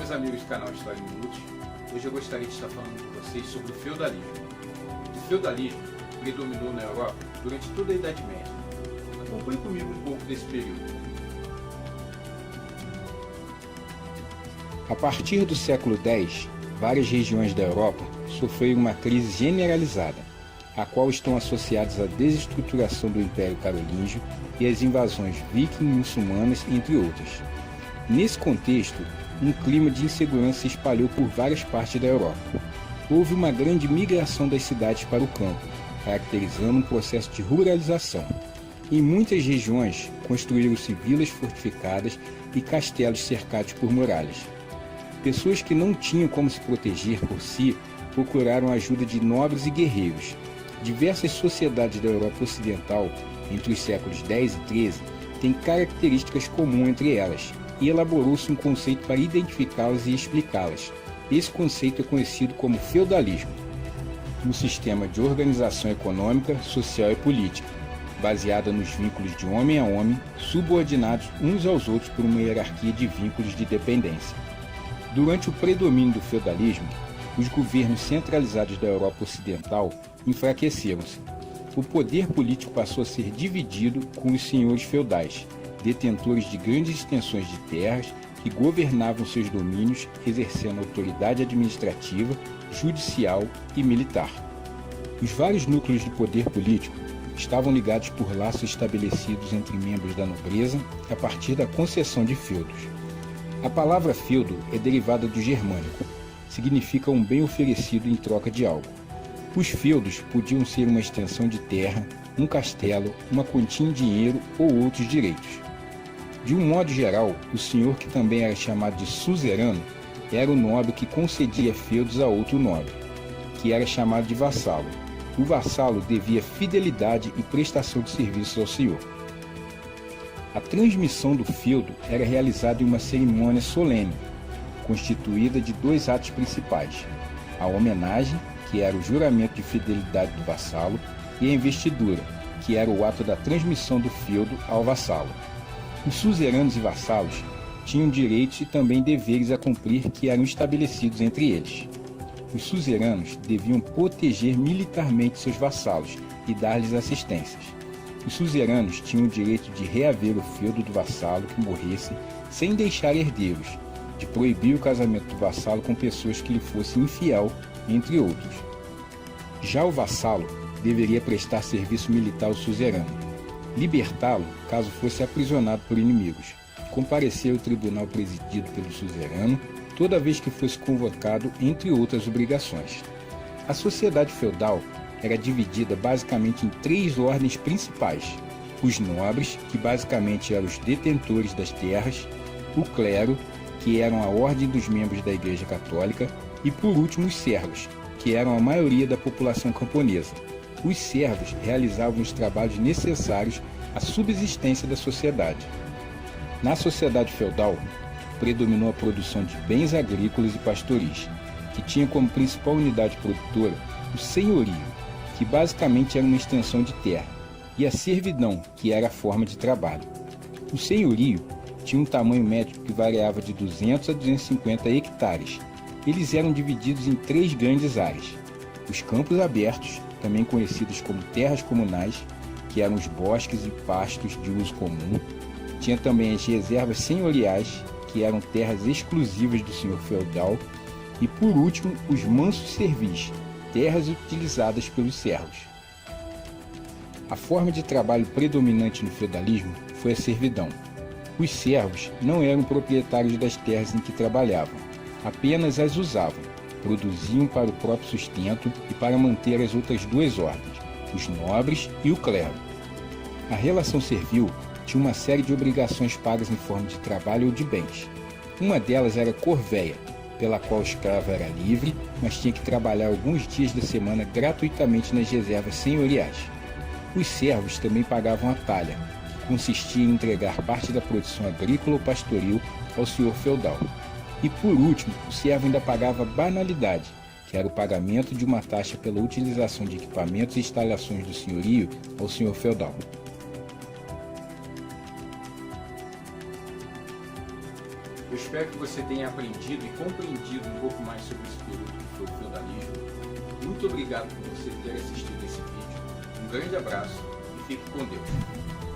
meus amigos do canal História em Minutos. Hoje eu gostaria de estar falando com vocês sobre o feudalismo. O feudalismo predominou na Europa durante toda a Idade Média. Acompanhe comigo um pouco desse período. A partir do século X, várias regiões da Europa sofreram uma crise generalizada, a qual estão associadas à desestruturação do Império Carolíngio e às invasões viking e muçulmanas, entre outras. Nesse contexto, um clima de insegurança se espalhou por várias partes da Europa. Houve uma grande migração das cidades para o campo, caracterizando um processo de ruralização. Em muitas regiões, construíram-se vilas fortificadas e castelos cercados por muralhas. Pessoas que não tinham como se proteger por si procuraram a ajuda de nobres e guerreiros. Diversas sociedades da Europa Ocidental, entre os séculos X e XIII, têm características comuns entre elas, e elaborou-se um conceito para identificá-las e explicá-las. Esse conceito é conhecido como feudalismo, um sistema de organização econômica, social e política, baseada nos vínculos de homem a homem, subordinados uns aos outros por uma hierarquia de vínculos de dependência. Durante o predomínio do feudalismo, os governos centralizados da Europa Ocidental enfraqueceram-se. O poder político passou a ser dividido com os senhores feudais, detentores de grandes extensões de terras que governavam seus domínios, exercendo autoridade administrativa, judicial e militar. Os vários núcleos de poder político estavam ligados por laços estabelecidos entre membros da nobreza a partir da concessão de feudos. A palavra feudo é derivada do germânico, significa um bem oferecido em troca de algo. Os feudos podiam ser uma extensão de terra, um castelo, uma quantia em dinheiro ou outros direitos. De um modo geral, o senhor, que também era chamado de suzerano, era o nobre que concedia feudos a outro nobre, que era chamado de vassalo. O vassalo devia fidelidade e prestação de serviços ao senhor. A transmissão do feudo era realizada em uma cerimônia solene, constituída de dois atos principais: a homenagem, que era o juramento de fidelidade do vassalo, e a investidura, que era o ato da transmissão do feudo ao vassalo. Os suzeranos e vassalos tinham direitos e também deveres a cumprir que eram estabelecidos entre eles. Os suzeranos deviam proteger militarmente seus vassalos e dar-lhes assistências. Os suzeranos tinham o direito de reaver o feudo do vassalo que morresse sem deixar herdeiros, de proibir o casamento do vassalo com pessoas que lhe fossem infiel, entre outros. Já o vassalo deveria prestar serviço militar ao suzerano, libertá-lo caso fosse aprisionado por inimigos, comparecer ao tribunal presidido pelo suzerano toda vez que fosse convocado, entre outras obrigações. A sociedade feudal era dividida basicamente em três ordens principais: os nobres, que basicamente eram os detentores das terras, o clero, que eram a ordem dos membros da Igreja Católica, e por último os servos, que eram a maioria da população camponesa. Os servos realizavam os trabalhos necessários à subsistência da sociedade. Na sociedade feudal, predominou a produção de bens agrícolas e pastoris, que tinha como principal unidade produtora o senhorio, que basicamente era uma extensão de terra, e a servidão, que era a forma de trabalho. O senhorio tinha um tamanho médio que variava de 200 a 250 hectares. Eles eram divididos em três grandes áreas: os campos abertos, também conhecidos como terras comunais, que eram os bosques e pastos de uso comum. Tinha também as reservas senhoriais, que eram terras exclusivas do senhor feudal. E por último, os mansos servis, terras utilizadas pelos servos. A forma de trabalho predominante no feudalismo foi a servidão. Os servos não eram proprietários das terras em que trabalhavam, apenas as usavam, produziam para o próprio sustento e para manter as outras duas ordens, os nobres e o clero. A relação servil tinha uma série de obrigações pagas em forma de trabalho ou de bens. Uma delas era a corveia, pela qual o escravo era livre, mas tinha que trabalhar alguns dias da semana gratuitamente nas reservas senhoriais. Os servos também pagavam a talha, que consistia em entregar parte da produção agrícola ou pastoril ao senhor feudal. E por último, o servo ainda pagava a banalidade, que era o pagamento de uma taxa pela utilização de equipamentos e instalações do senhorio ao senhor feudal. Eu espero que você tenha aprendido e compreendido um pouco mais sobre esse período que foi o feudalismo. Muito obrigado por você ter assistido esse vídeo. Um grande abraço e fique com Deus.